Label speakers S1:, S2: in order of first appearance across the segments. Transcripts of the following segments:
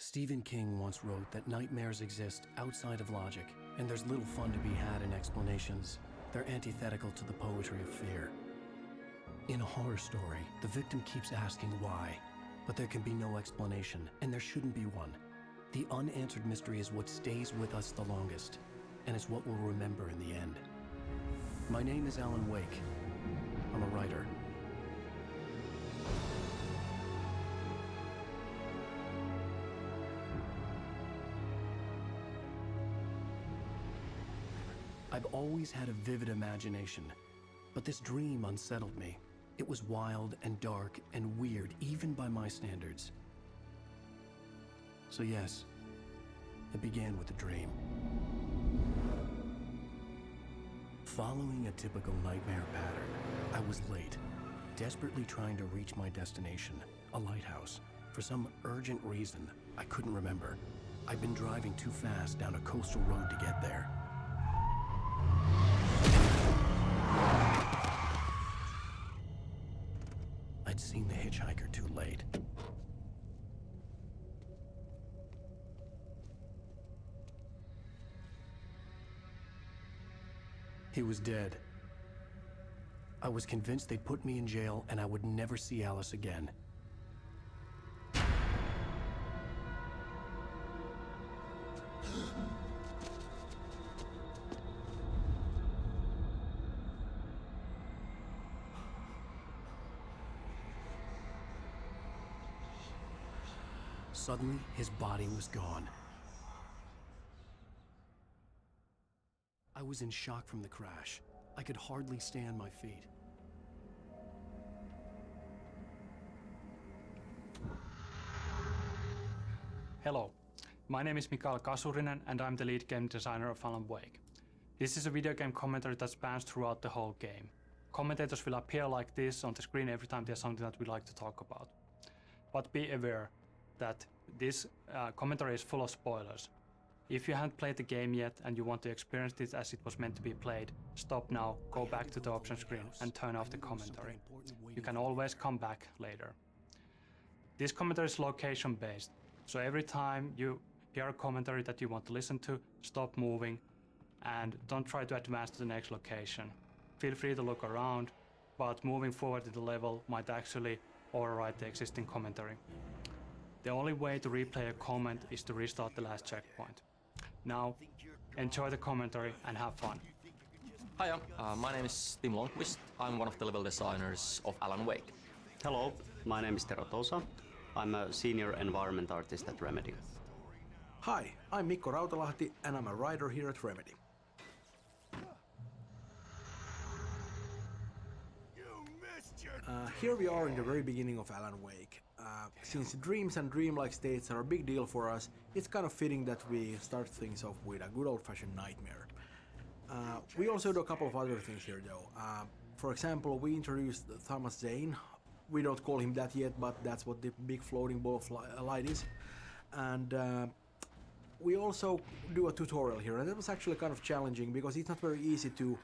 S1: Stephen King once wrote that nightmares exist outside of logic, and there's little fun to be had in explanations. They're antithetical to the poetry of fear. In a horror story, the victim keeps asking why, but there can be no explanation, and there shouldn't be one. The unanswered mystery is what stays with us the longest, and it's what we'll remember in the end. My name is Alan Wake. I'm a writer. I've always had a vivid imagination, but this dream unsettled me. It was wild and dark and weird, even by my standards. So yes, it began with a dream. Following a typical nightmare pattern, I was late, desperately trying to reach my destination, a lighthouse. For some urgent reason, I couldn't remember. I'd been driving too fast down a coastal road to get there. I'd seen the hitchhiker too late. He was dead. I was convinced they'd put me in jail and I would never see Alice again. Suddenly, his body was gone. I was in shock from the crash. I could hardly stay on my feet.
S2: Hello, my name is Mikael Kasurinen and I'm the lead game designer of Alan Wake. This is a video game commentary that spans throughout the whole game. Commentators will appear like this on the screen every time there's something that we like to talk about. But be aware that this commentary is full of spoilers. If you haven't played the game yet and you want to experience it as it was meant to be played, stop now, go back to the option screen and turn off the commentary. You can always come back later. This commentary is location based, so every time you hear a commentary that you want to listen to, stop moving and don't try to advance to the next location. Feel free to look around, but moving forward in the level might actually override the existing commentary. The only way to replay a comment is to restart the last checkpoint. Now, enjoy the commentary and have fun.
S3: Hiya, my name is Tim Longquist. I'm one of the level designers of Alan Wake.
S4: Hello, my name is Tero Tosa. I'm a senior environment artist at Remedy.
S5: Hi, I'm Mikko Rautalahti and I'm a writer here at Remedy. Here we are in the very beginning of Alan Wake. Since dreams and dreamlike states are a big deal for us, it's kind of fitting that we start things off with a good old-fashioned nightmare. We also do a couple of other things here though. For example, we introduced Thomas Zane. We don't call him that yet, but that's what the big floating ball of light is. And we also do a tutorial here, and that was actually kind of challenging because it's not very easy to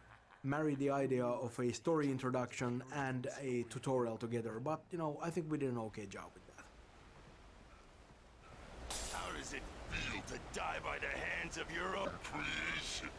S5: marry the idea of a story introduction and a tutorial together, but you know, I think we did an okay job with that.
S6: How does it feel to die by the hands of your own creation?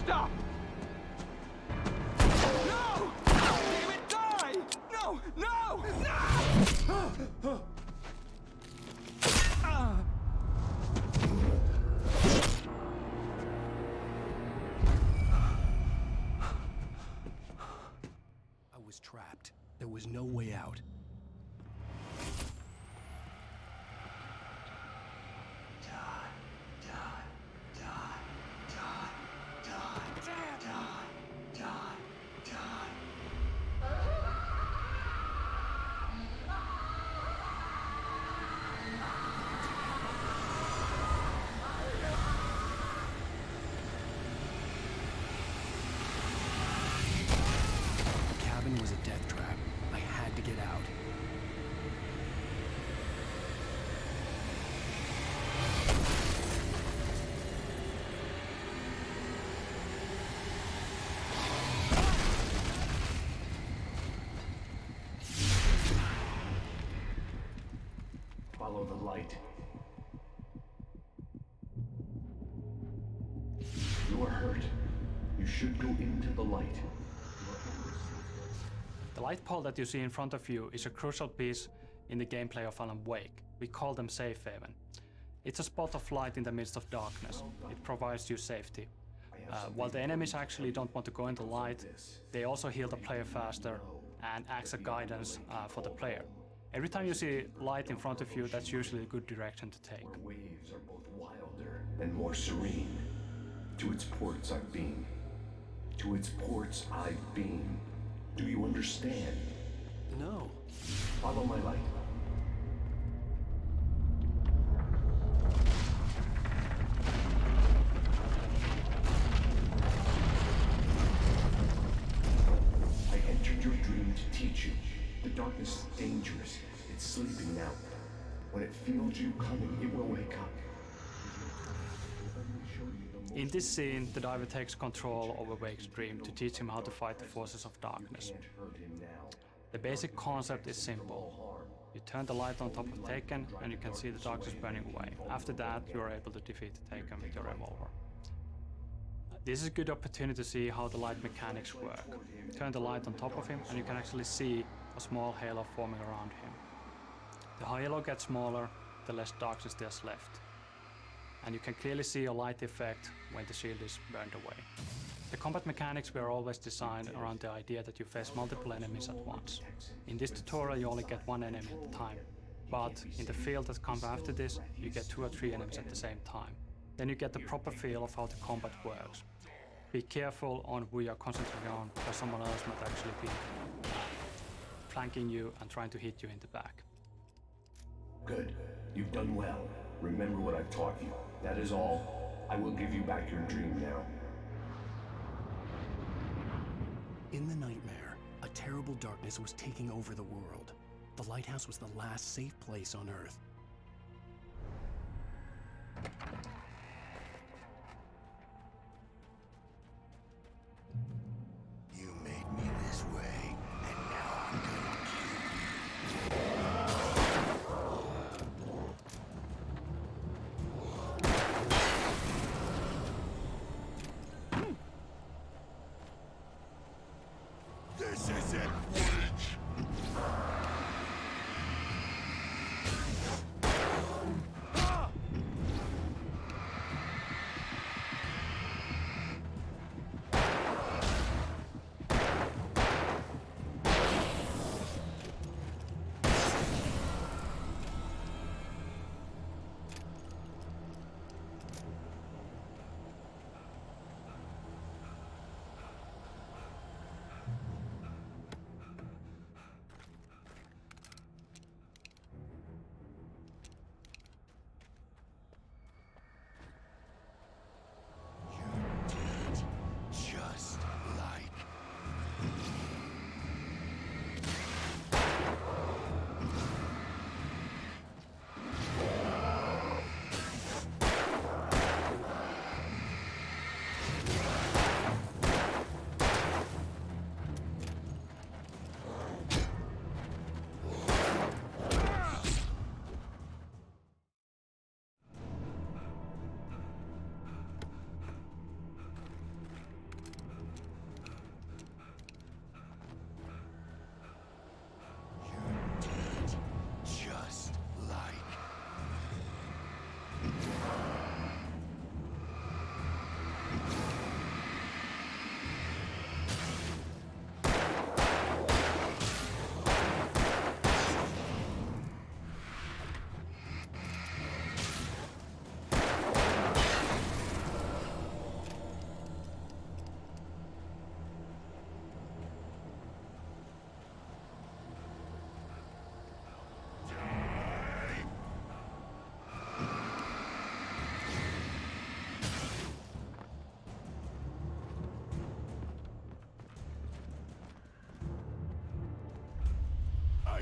S7: Stop! No! Damn it, die! No! No! No!
S1: was trapped. There was no way out. The cabin was a death trap. I had to get out.
S7: Follow the light. You are hurt. You should go into the light.
S2: The light pole that you see in front of you is a crucial piece in the gameplay of Alan Wake. We call them safe haven. It's a spot of light in the midst of darkness. It provides you safety. While the enemies actually don't want to go into light, they also heal the player faster and acts as guidance for the player. Every time you see light in front of you, that's usually a good direction to take.
S7: Where waves are both wilder and more serene. To its ports I've been. To its ports I've been. Do you understand?
S1: No.
S7: Follow my light. I entered your dream to teach you. The darkness is dangerous. It's sleeping now. When it feels you coming, it will wake up.
S2: In this scene, the diver takes control over Wake's dream to teach him how to fight the forces of darkness. The basic concept is simple. You turn the light on top of Taken and you can see the darkness burning away. After that, you are able to defeat Taken with your revolver. This is a good opportunity to see how the light mechanics work. Turn the light on top of him and you can actually see a small halo forming around him. The halo gets smaller, the less darkness there's left. And you can clearly see a light effect when the shield is burned away. The combat mechanics were always designed around the idea that you face multiple enemies at once. In this tutorial you only get one enemy at a time, but in the field that comes after this, you get 2 or 3 enemies at the same time. Then you get the proper feel of how the combat works. Be careful on who you're concentrating on, or someone else might actually be flanking you and trying to hit you in the back.
S7: Good. You've done well. Remember what I've taught you. That is all. I will give you back your dream now.
S1: In the nightmare, a terrible darkness was taking over the world. The lighthouse was the last safe place on Earth.
S6: You made me this way, and now I'm going to kill you. This is it, Witch!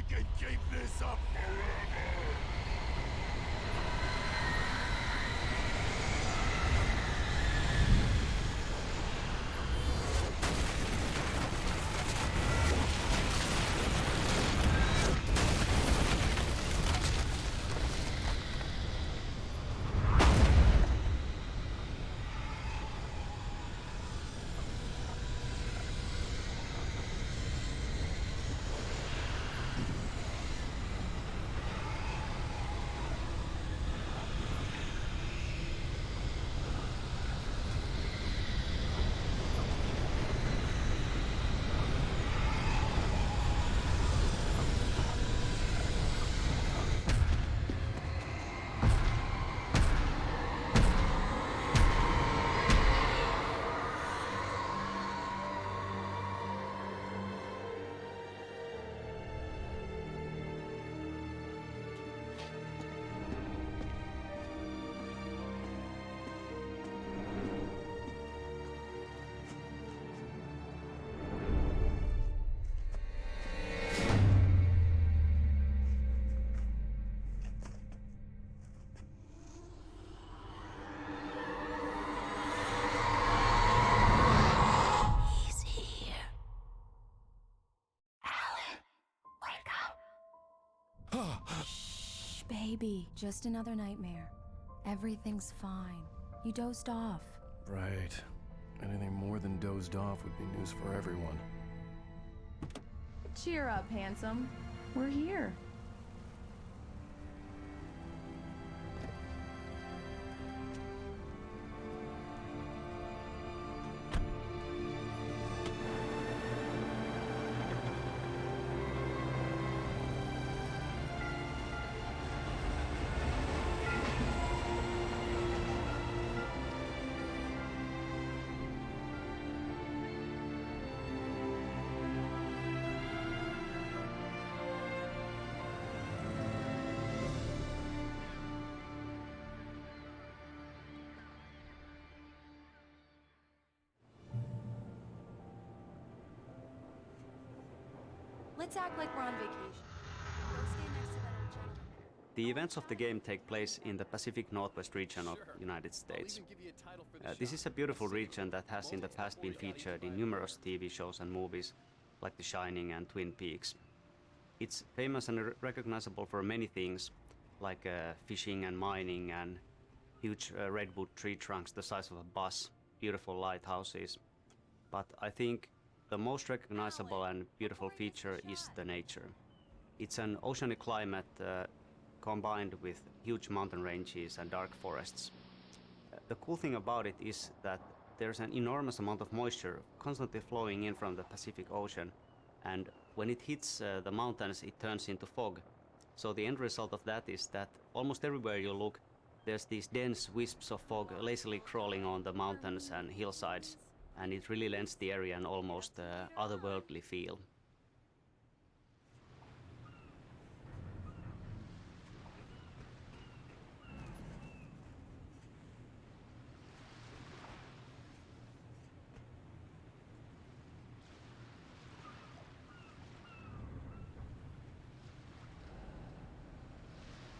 S6: can keep this up forever!
S8: Shh, baby. Just another nightmare. Everything's fine. You dozed off.
S1: Right. Anything more than dozed off would be news for everyone.
S9: Cheer up, handsome. We're here.
S8: Let's act like we're on vacation. Go stay next to that old gentleman.
S4: The events of the game take place in the Pacific Northwest region of United States. This is a beautiful region that has in the past been featured in numerous TV shows and movies like The Shining and Twin Peaks. It's famous and recognizable for many things like fishing and mining and huge redwood tree trunks the size of a bus, beautiful lighthouses. But I think the most recognizable and beautiful feature is the nature. It's an oceanic climate combined with huge mountain ranges and dark forests. The cool thing about it is that there's an enormous amount of moisture constantly flowing in from the Pacific Ocean, and when it hits the mountains it turns into fog. So the end result of that is that almost everywhere you look there's these dense wisps of fog lazily crawling on the mountains and hillsides, and it really lends the area an almost otherworldly feel.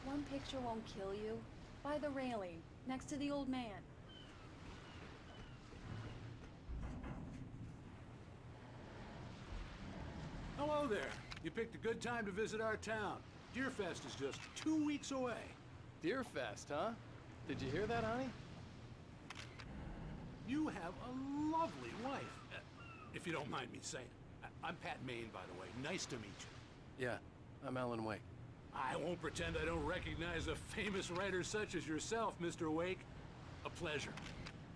S9: One picture won't kill you. By the railing, next to the old man.
S10: Hello there. You picked a good time to visit our town. Deerfest is just 2 weeks away.
S11: Deerfest, huh? Did you hear that, honey?
S10: You have a lovely wife. If you don't mind me saying. I'm Pat Maine, by the way. Nice to meet you.
S1: Yeah, I'm Alan Wake.
S10: I won't pretend I don't recognize a famous writer such as yourself, Mr. Wake. A pleasure.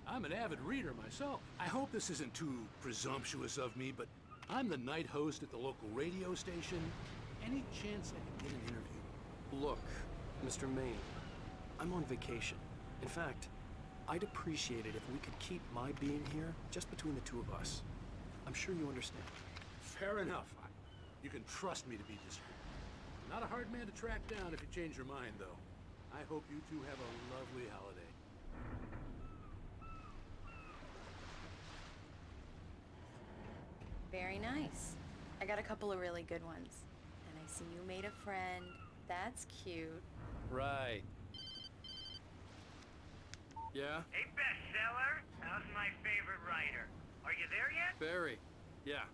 S10: I'm an avid reader myself. I hope this isn't too presumptuous of me, but I'm the night host at the local radio station. Any chance I can get an interview?
S12: Look, Mr. Maine, I'm on vacation. In fact, I'd appreciate it if we could keep my being here just between the two of us. I'm sure you understand.
S10: Fair enough. You can trust me to be discreet. Not a hard man to track down if you change your mind, though. I hope you two have a lovely holiday.
S9: Very nice. I got a couple of really good ones. And I I see you made a friend. That's cute.
S11: Right. Yeah?
S13: Hey, bestseller. How's my favorite writer? Are you there yet?
S11: Barry. Yeah.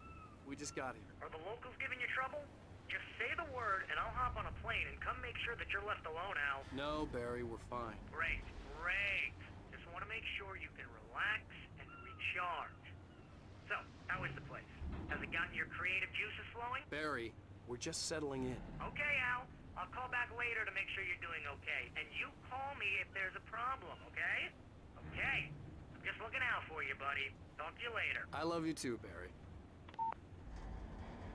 S11: We just got here.
S13: Are the locals giving you trouble? Just say the word and I'll hop on a plane and come make sure that you're left alone, Al.
S11: No, Barry, we're fine.
S13: Great, great. Just want to make sure you can relax and recharge. So, how is the place? Has it gotten your creative juices flowing?
S11: Barry, we're just settling in.
S13: Okay, Al. I'll call back later to make sure you're doing okay. And you call me if there's a problem, okay? Okay. I'm just looking out for you, buddy. Talk to you later.
S11: I love you too, Barry.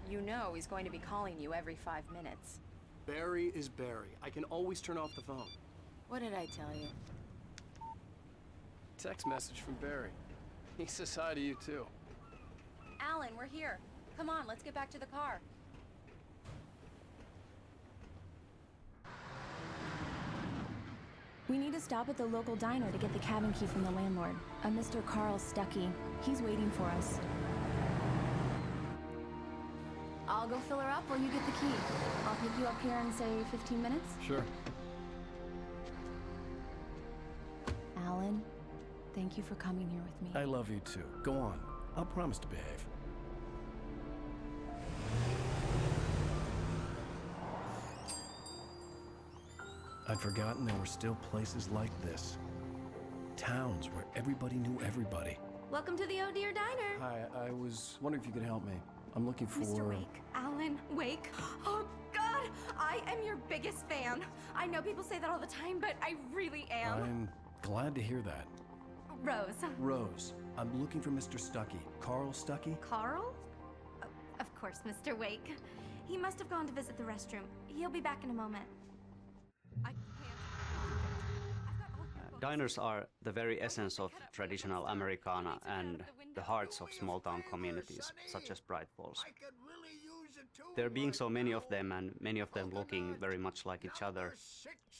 S9: You know he's going to be calling you every 5 minutes.
S11: Barry is Barry. I can always turn off the phone.
S9: What did I tell you?
S11: Text message from Barry. He says hi to you too.
S9: Alan, we're here. Come on, let's get back to the car.
S8: We need to stop at the local diner to get the cabin key from the landlord, a Mr. Carl Stuckey. He's waiting for us. I'll go fill her up while you get the key. I'll pick you up here in, say, 15 minutes?
S5: Sure.
S8: Alan, thank you for coming here with me.
S1: I love you too. Go on. I'll promise to behave. I'd forgotten there were still places like this. Towns where everybody knew everybody.
S14: Welcome to the Oh Dear Diner.
S1: Hi, I was wondering if you could help me. I'm looking for...
S14: Mr. Wake. Alan Wake. Oh, God! I am your biggest fan. I know people say that all the time, but I really am.
S1: I'm glad to hear that.
S14: Rose.
S1: Rose, I'm looking for Mr. Stuckey. Carl Stuckey?
S14: Carl? Of course, Mr. Wake. He must have gone to visit the restroom. He'll be back in a moment.
S4: Diners are the very essence of traditional Americana and the hearts of small-town communities, such as Bright Falls. There being so many of them, and many of them looking very much like each other,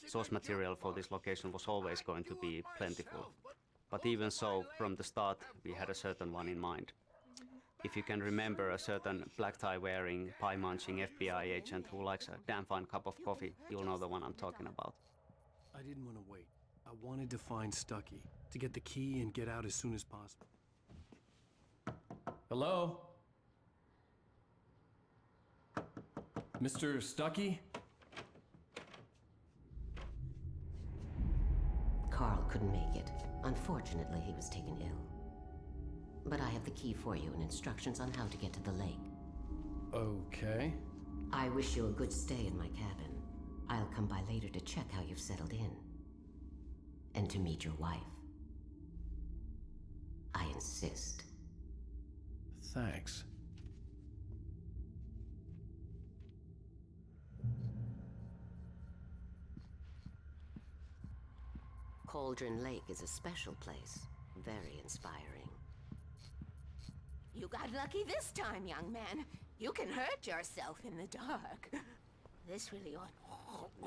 S4: source material for this location was always going to be plentiful. But even so, from the start, we had a certain one in mind. If you can remember a certain black tie-wearing, pie-munching FBI agent who likes a damn fine cup of coffee, you'll know the one I'm talking about.
S1: I didn't want to wait. I wanted to find Stuckey, to get the key and get out as soon as possible. Hello? Mr. Stuckey?
S15: Carl couldn't make it. Unfortunately, he was taken ill. But I have the key for you and instructions on how to get to the lake.
S1: Okay.
S15: I wish you a good stay in my cabin. I'll come by later to check how you've settled in. And to meet your wife. I insist.
S1: Thanks.
S15: Cauldron Lake is a special place. Very inspiring.
S16: You got lucky this time, young man. You can hurt yourself in the dark. This really ought...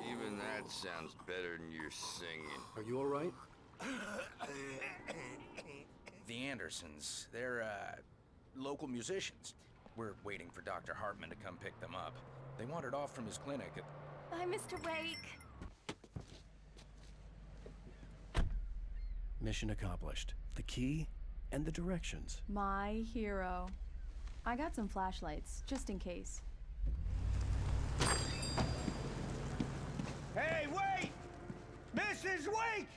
S17: Even that sounds better than your singing.
S12: Are you all right?
S18: The Andersons, they're, local musicians. We're waiting for Dr. Hartman to come pick them up. They wandered off from his clinic at...
S14: Bye, Mr. Wake.
S1: Mission accomplished. The key and the directions.
S8: My hero. I got some flashlights, just in case.
S19: Hey, wait! Mrs. Wake!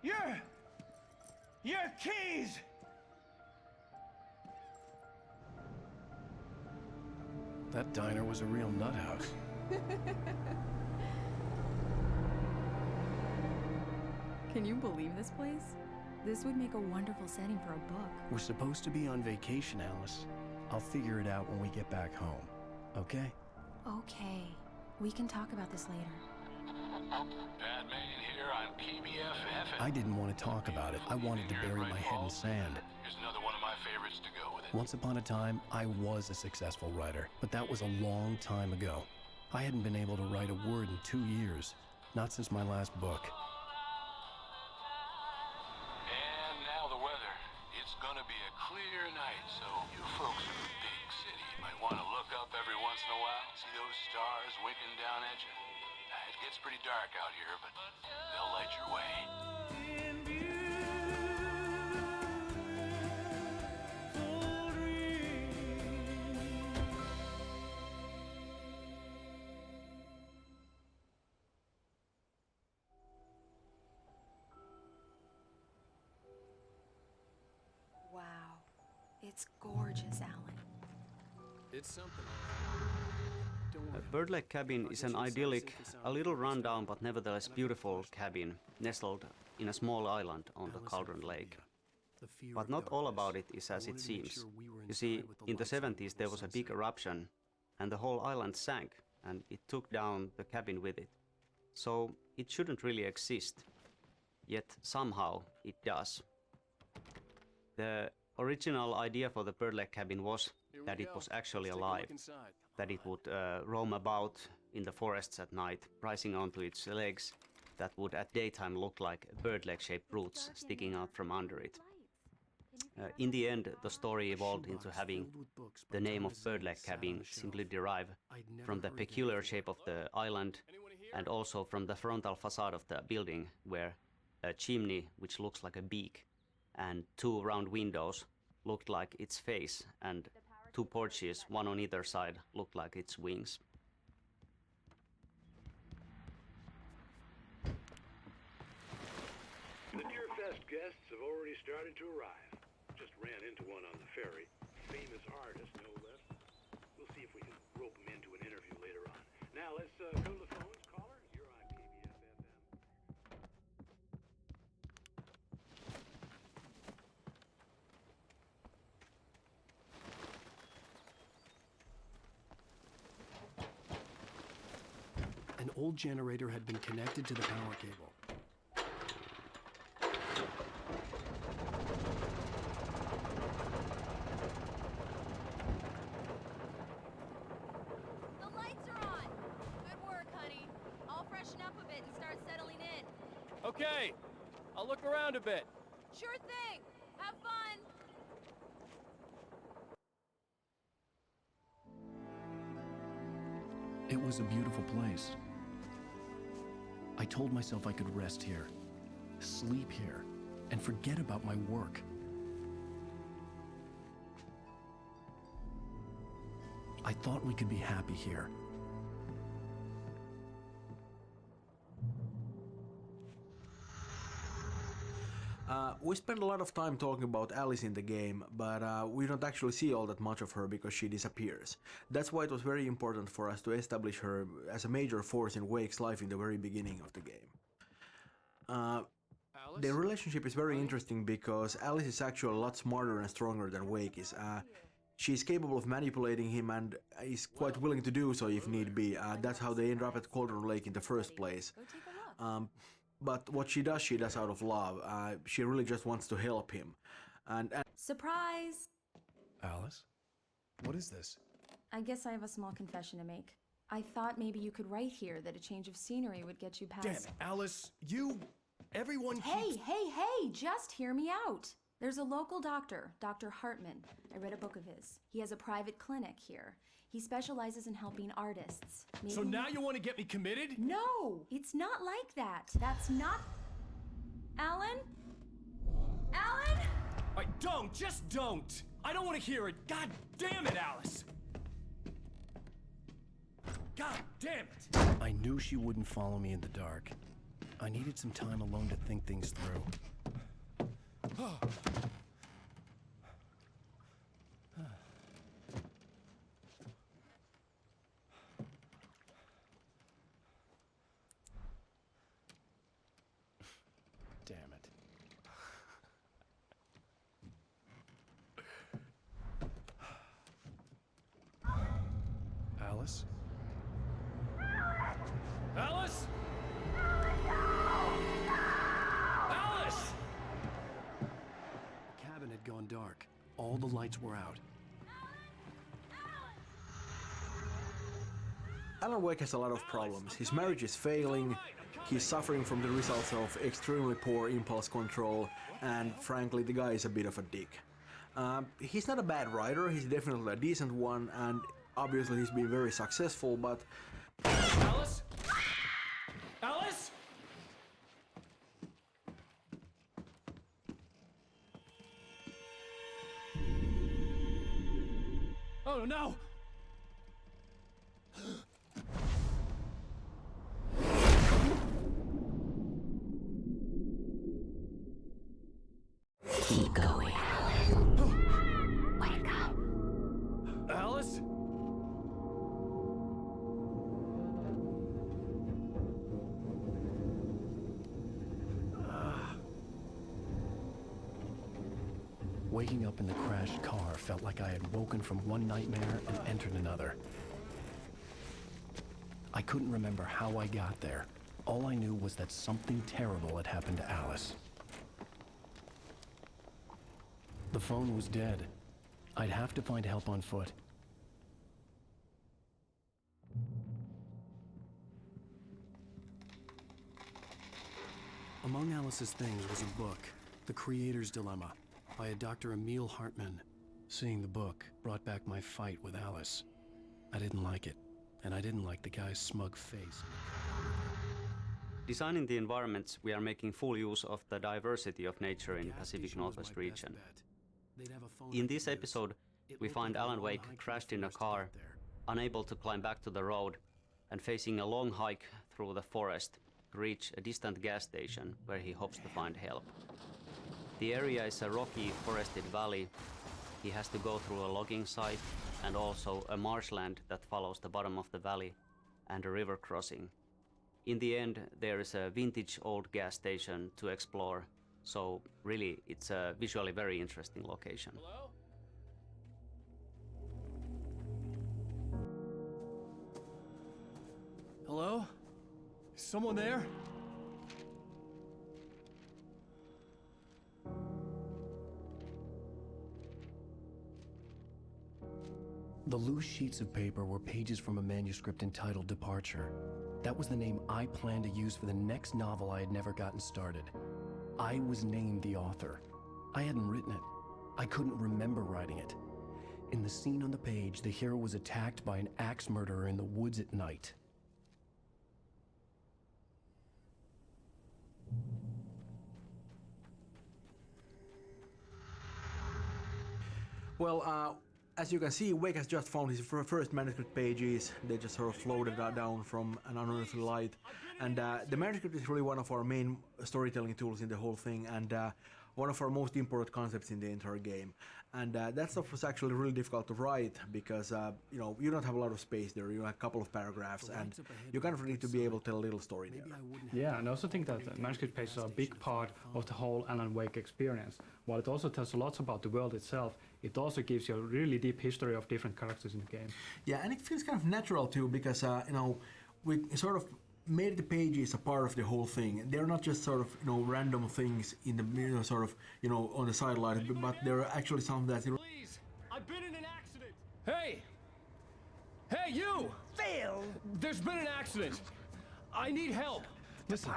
S19: Your keys!
S1: That diner was a real nut house.
S8: Can you believe this place? This would make a wonderful setting for a book.
S1: We're supposed to be on vacation, Alice. I'll figure it out when we get back home, okay?
S8: Okay. We can talk about this later.
S10: Batman here on PBFF.
S1: I didn't want to talk about it. I wanted to bury my head in sand.
S10: Here's another one of my favorites to go with it.
S1: Once upon a time, I was a successful writer, but that was a long time ago. I hadn't been able to write a word in 2 years, not since my last book.
S10: And now the weather. It's gonna be a clear night, so you folks in the big city might want to look up every once once in a while? See those stars winking down at you? It gets pretty dark out here, but they'll light your way.
S9: Wow. It's gorgeous, Alan.
S12: It's something.
S4: Bird Lake Cabin is an idyllic, a little rundown but nevertheless beautiful cabin nestled in a small island on the Cauldron Lake. But not all about it is as it seems. You see, in the 70s there was a big eruption and the whole island sank and it took down the cabin with it. So it shouldn't really exist. Yet somehow it does. The original idea for the Bird Lake Cabin was that it was actually alive, that it would roam about in the forests at night, rising onto its legs that would at daytime look like bird leg-shaped roots sticking out from under it. In the end, the story evolved into having the name of Bird Lake Cabin simply derive from the peculiar shape of the island and also from the frontal facade of the building, where a chimney, which looks like a beak, and two round windows looked like its face, and two porches, one on either side, looked like its wings.
S10: The Deerfest guests have already started to arrive. Just ran into one on the ferry. Famous artist, no less. We'll see if we can rope him into an interview later on. Now let's go to the phones. Caller, you're on KBF-FM.
S1: An old generator had been connected to the power cable.
S14: The lights are on. Good work, honey. I'll freshen up a bit and start settling in.
S12: Okay, I'll look around a bit.
S14: Sure thing. Have fun.
S1: It was a beautiful place. I told myself I could rest here, sleep here, and forget about my work. I thought we could be happy here.
S5: We spend a lot of time talking about Alice in the game, but we don't actually see all that much of her because she disappears. That's why it was very important for us to establish her as a major force in Wake's life in the very beginning of the game. Their relationship is very interesting because Alice is actually a lot smarter and stronger than Wake is. She's capable of manipulating him and is quite willing to do so if need be. That's how they end up at Cauldron Lake in the first place. But what she does out of love. She really just wants to help him. And
S8: Surprise!
S1: Alice? What is this?
S8: I guess I have a small confession to make. I thought maybe you could write here that a change of scenery would get you past...
S19: Damn it, Alice, everyone keeps...
S8: Hey, just hear me out. There's a local doctor, Dr. Hartman. I read a book of his. He has a private clinic here. He specializes in helping artists.
S19: So now you want to get me committed?
S8: No, it's not like that. That's not... Alan? Alan?
S19: Just don't! I don't want to hear it! God damn it, Alice! God damn it!
S1: I knew she wouldn't follow me in the dark. I needed some time alone to think things through. Damn it. Alice?
S19: Alice? Alice!
S1: The cabin had gone dark. All the lights were out.
S5: Alan Wake has a lot of problems. His marriage is failing, he's suffering from the results of extremely poor impulse control, and frankly, the guy is a bit of a dick. He's not a bad writer, he's definitely a decent one, and Obviously he's been very successful, but...
S19: Alice? Alice? Oh no!
S15: Keep going.
S16: Wake up.
S19: Alice?
S1: Waking up in the crashed car felt like I had woken from one nightmare and entered another. I couldn't remember how I got there. All I knew was that something terrible had happened to Alice. The phone was dead. I'd have to find help on foot. Among Alice's things was a book, The Creator's Dilemma, by a Dr. Emil Hartmann. Seeing the book brought back my fight with Alice. I didn't like it, and I didn't like the guy's smug face.
S4: Designing the environments, we are making full use of the diversity of nature in Pacific Northwest region. In this episode, we find Alan Wake crashed in a car, unable to climb back to the road, and facing a long hike through the forest to reach a distant gas station where he hopes to find help. The area is a rocky, forested valley. He has to go through a logging site and also a marshland that follows the bottom of the valley and a river crossing. In the end, there is a vintage old gas station to explore, so really it's a visually very interesting location.
S19: Hello? Hello? Is someone there?
S1: The loose sheets of paper were pages from a manuscript entitled Departure. That was the name I planned to use for the next novel I had never gotten started. I was named the author. I hadn't written it. I couldn't remember writing it. In the scene on the page, the hero was attacked by an axe murderer in the woods at night.
S5: Well, as you can see, Wake has just found his first manuscript pages. They just sort of floated down from an unearthly light. And the manuscript is really one of our main storytelling tools in the whole thing, and one of our most important concepts in the entire game. And that stuff was actually really difficult to write because you know, you don't have a lot of space there. You have a couple of paragraphs, and you kind of need to be able to tell a little story there.
S2: Yeah, and I also think that manuscript pages are a big part of the whole Alan Wake experience. While it also tells a lot about the world itself, it also gives you a really deep history of different characters in the game.
S5: Yeah, and it feels kind of natural too because you know, we sort of made the pages a part of the whole thing. They're not just sort of, you know, random things in the, you know, sort of, you know, on the sideline, but they're actually something that's...
S19: Please! I've been in an accident! Hey! Hey, you! Phil! There's been an accident! I need help! Listen,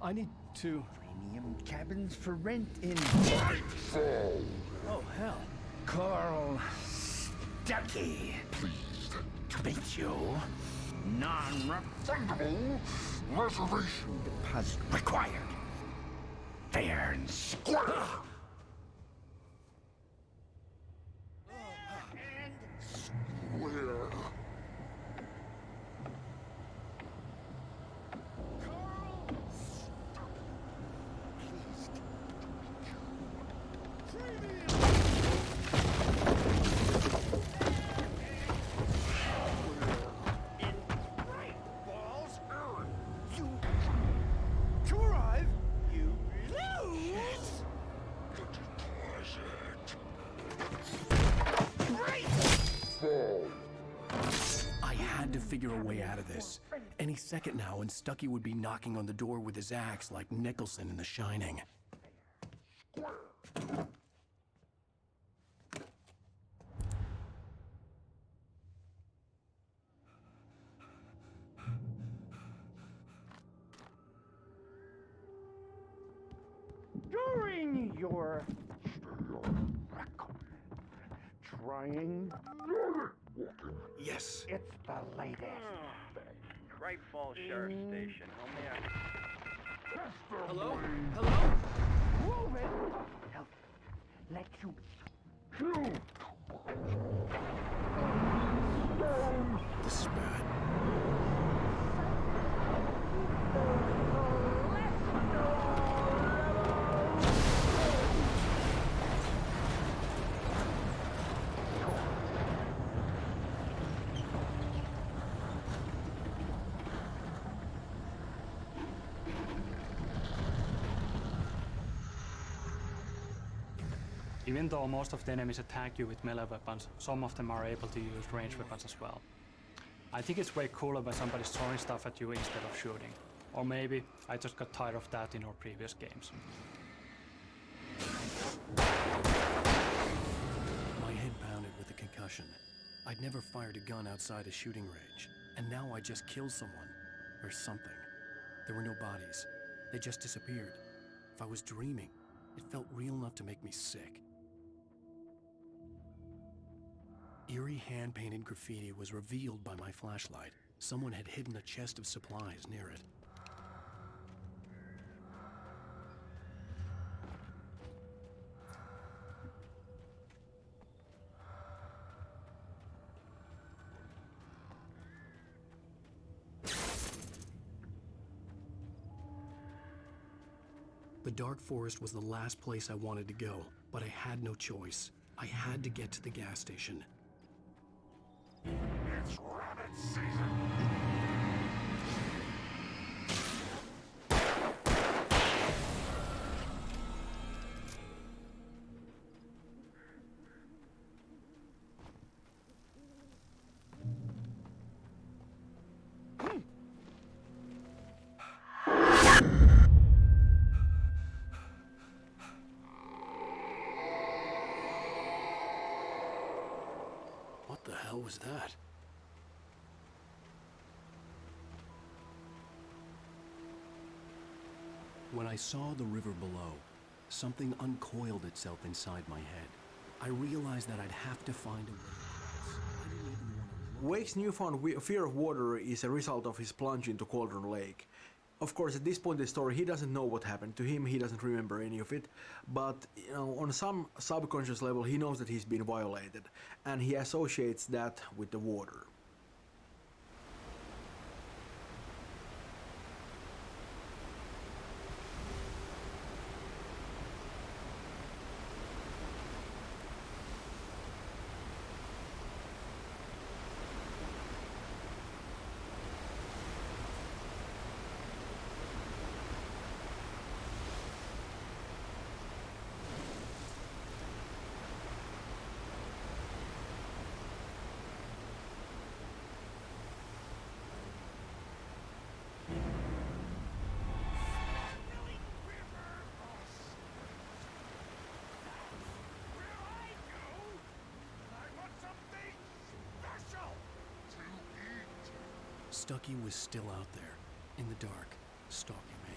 S19: I need to...
S6: Premium cabins for rent in Nightfall.
S19: Oh, hell.
S6: Carl Stuckey. Pleased to meet you. Non-refundable reservation deposit required. Fair and square. And square.
S1: I had to figure a way out of this. Any second now, and Stuckey would be knocking on the door with his axe like Nicholson in The Shining.
S6: During your stay on record, trying walking
S5: Yes.
S6: It's the latest.
S11: Cripe Falls Sheriff Station.
S19: Hello? Hello?
S6: Move it! Help. Let you shoot.
S5: This is bad.
S2: Even though most of the enemies attack you with melee weapons, some of them are able to use ranged weapons as well. I think it's way cooler when somebody's throwing stuff at you instead of shooting. Or maybe I just got tired of that in our previous games.
S1: My head pounded with a concussion. I'd never fired a gun outside a shooting range, and now I just killed someone. Or something. There were no bodies. They just disappeared. If I was dreaming, it felt real enough to make me sick. Eerie hand-painted graffiti was revealed by my flashlight. Someone had hidden a chest of supplies near it. The dark forest was the last place I wanted to go, but I had no choice. I had to get to the gas station.
S6: It's rabbit season.
S1: What the hell was that? When I saw the river below, something uncoiled itself inside my head. I realized that I'd have to find a way across.
S5: Wake's newfound fear of water is a result of his plunge into Cauldron Lake. Of course, at this point in the story, he doesn't know what happened to him, he doesn't remember any of it, but you know, on some subconscious level, he knows that he's been violated, and he associates that with the water.
S1: Stucky was still out there, in the dark, stalking me.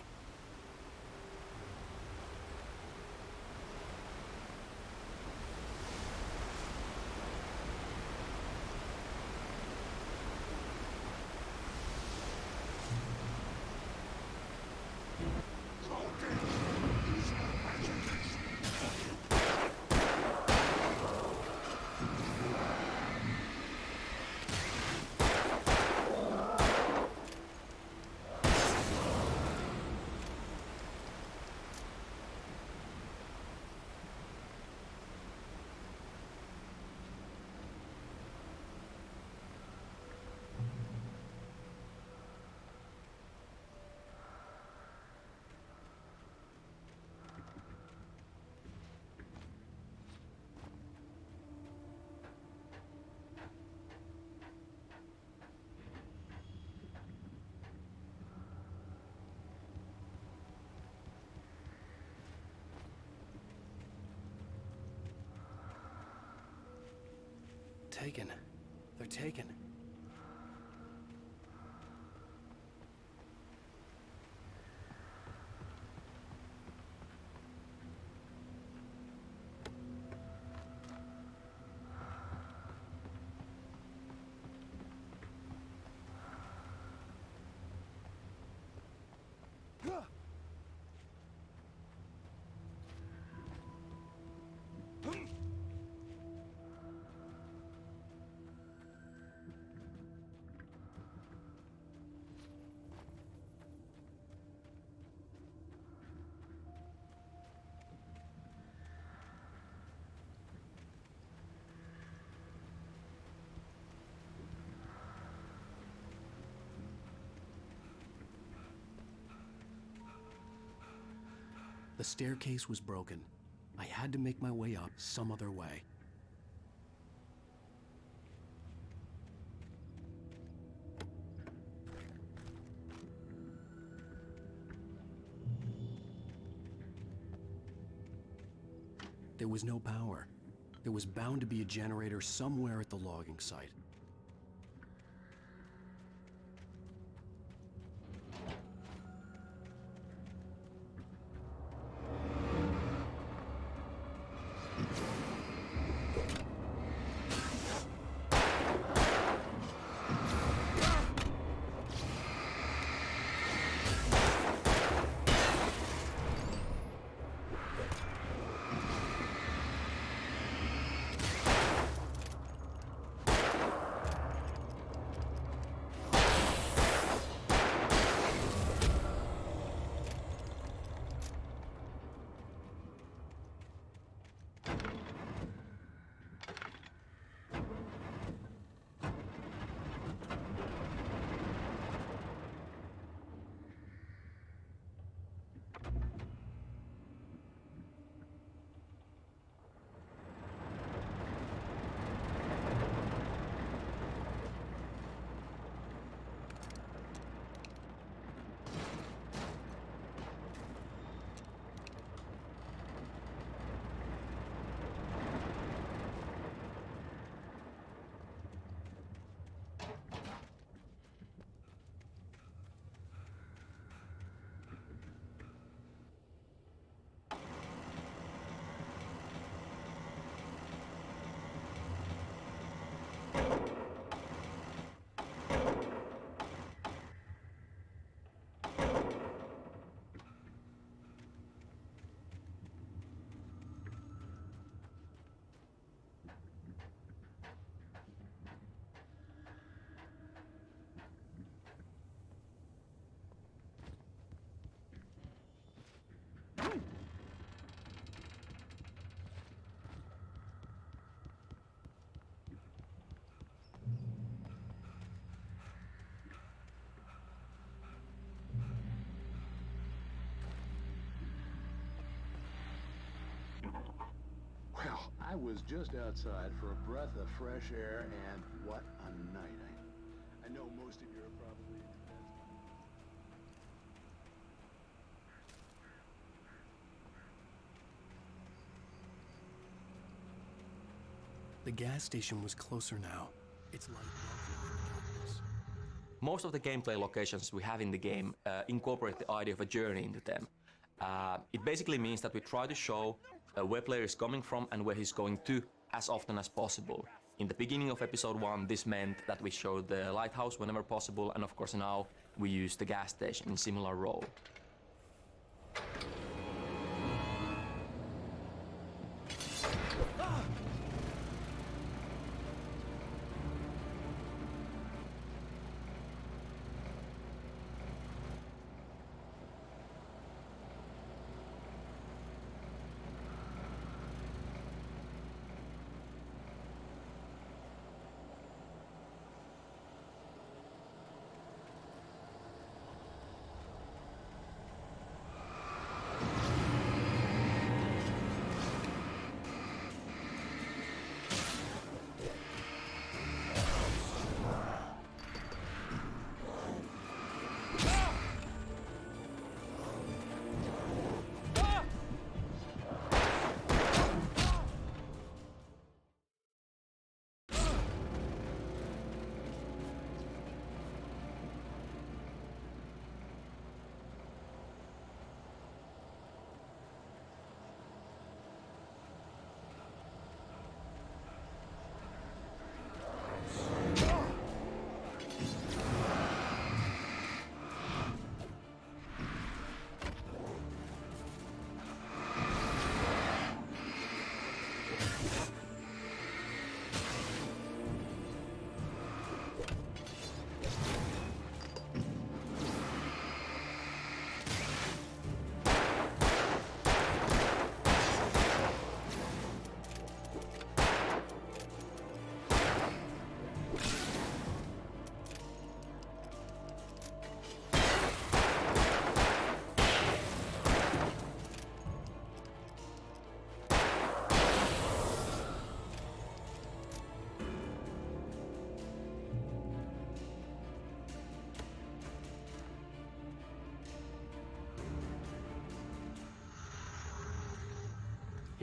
S1: Taken. They're taken. The staircase was broken. I had to make my way up some other way. There was no power. There was bound to be a generator somewhere at the logging site.
S20: Well, I was just outside for a breath of fresh air, and what a night. I know most of you are probably into bed.
S1: The gas station was closer now. Its light welcomed the darkness.
S3: Most of the gameplay locations we have in the game incorporate the idea of a journey into them. It basically means that we try to show where player is coming from and where he's going to as often as possible. In the beginning of episode 1, this meant that we showed the lighthouse whenever possible, and of course now we use the gas station in similar role.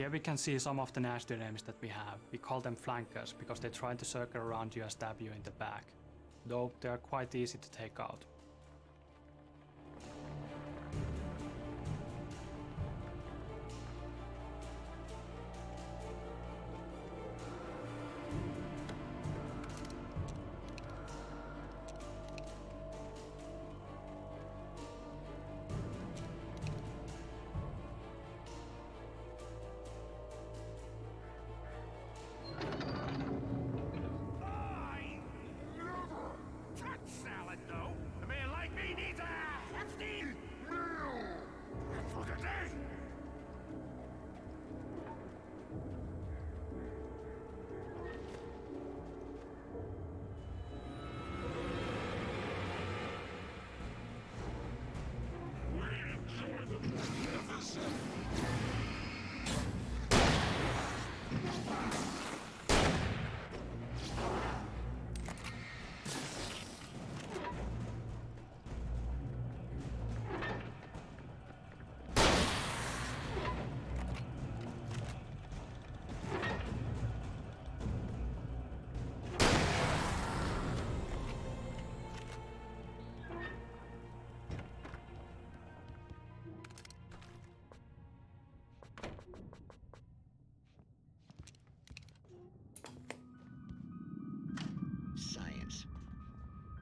S2: Here we can see some of the nasty enemies that we have. We call them flankers because they try to circle around you and stab you in the back, though they are quite easy to take out.
S21: Science.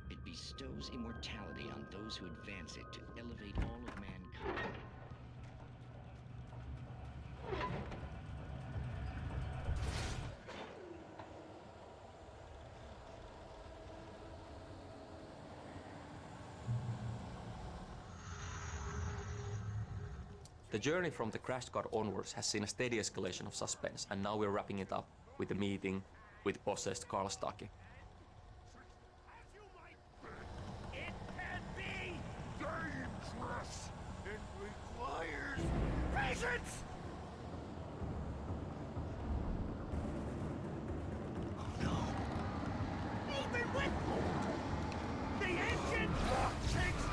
S21: It bestows immortality on those who advance it to elevate all of mankind.
S3: The journey from the crash car onwards has seen a steady escalation of suspense, and now we're wrapping it up with a meeting with possessed Karl Stucky.
S6: It can be dangerous. It requires patience. Oh no! Even with the engine takes.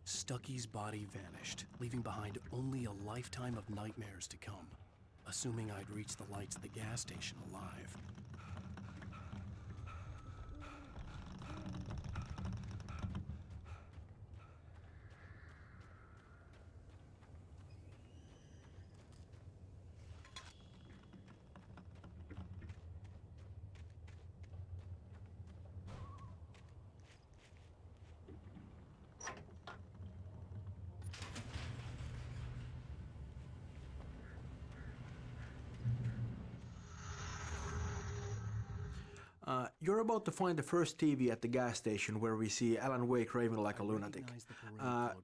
S1: Stucky's body vanished, leaving behind only a lifetime of nightmares to come, assuming I'd reach the lights at the gas station alive.
S5: You're about to find the first TV at the gas station where we see Alan Wake raving like a lunatic.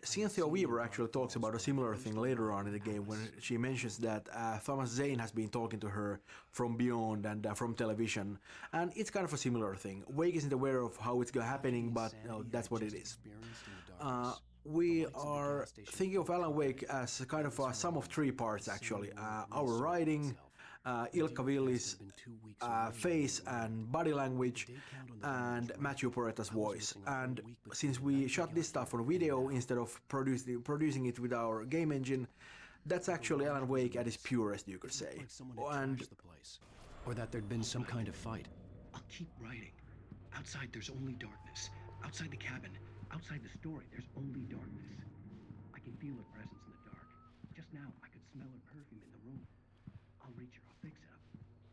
S5: Cynthia Weaver actually talks about a similar thing later on in the game when she mentions that Thomas Zane has been talking to her from beyond and from television, and it's kind of a similar thing. Wake isn't aware of how it's happening, but that's what it is. We are thinking of Alan Wake as kind of a sum of three parts actually. Our writing, Ilkka Villi's face and body language, and Matthew Poretta's voice. And since we shot this stuff on video instead of producing it with our game engine, That's actually Alan Wake at his purest, you could say.
S1: Like someone had trashed the place, or that there'd been some kind of fight.
S7: I'll keep writing. Outside, there's only darkness. Outside the cabin, outside the story, there's only darkness. I can feel her presence in the dark. Just now, I could smell her perfume in the room. I'll reach her. I'll fix it up.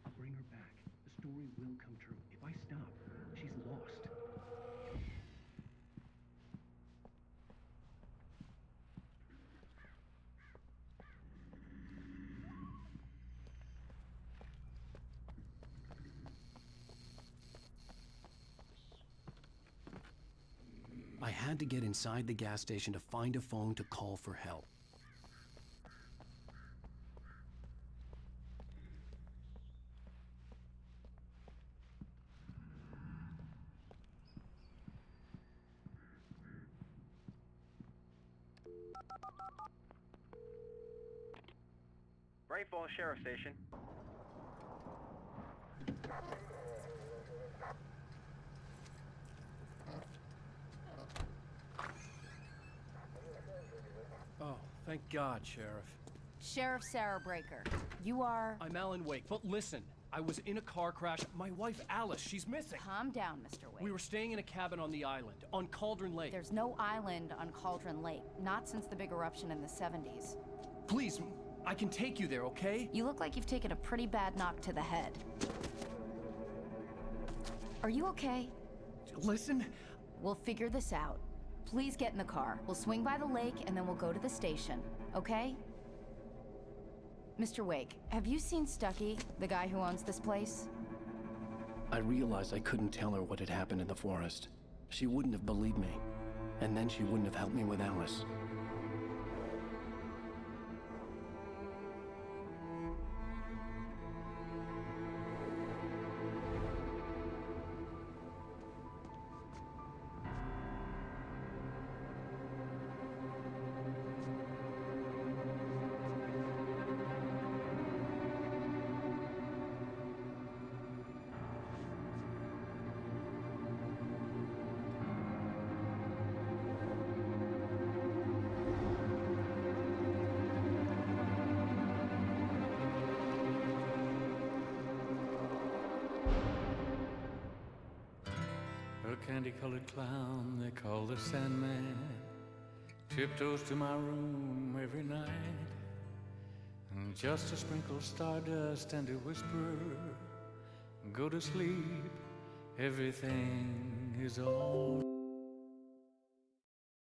S7: I'll bring her back. The story will come true. If I stop, she's lost.
S1: I had to get inside the gas station to find a phone to call for help.
S22: Great Falls Sheriff Station.
S19: Oh, thank God, Sheriff.
S9: Sheriff Sarah Breaker, you are...
S19: I'm Alan Wake, but listen, I was in a car crash. My wife, Alice, she's missing.
S9: Calm down, Mr. Wake.
S19: We were staying in a cabin on the island, on Cauldron Lake.
S9: There's no island on Cauldron Lake, not since the big eruption in the 70s.
S19: Please, I can take you there, okay?
S9: You look like you've taken a pretty bad knock to the head. Are you okay?
S19: Listen.
S9: We'll figure this out. Please get in the car. We'll swing by the lake and then we'll go to the station, okay? Mr. Wake, have you seen Stucky, the guy who owns this place?
S1: I realized I couldn't tell her what had happened in the forest. She wouldn't have believed me, and then she wouldn't have helped me with Alice.
S23: A candy-colored clown they call the Sandman tiptoes to my room every night, and just to sprinkle stardust and to whisper, go to sleep, everything is alright.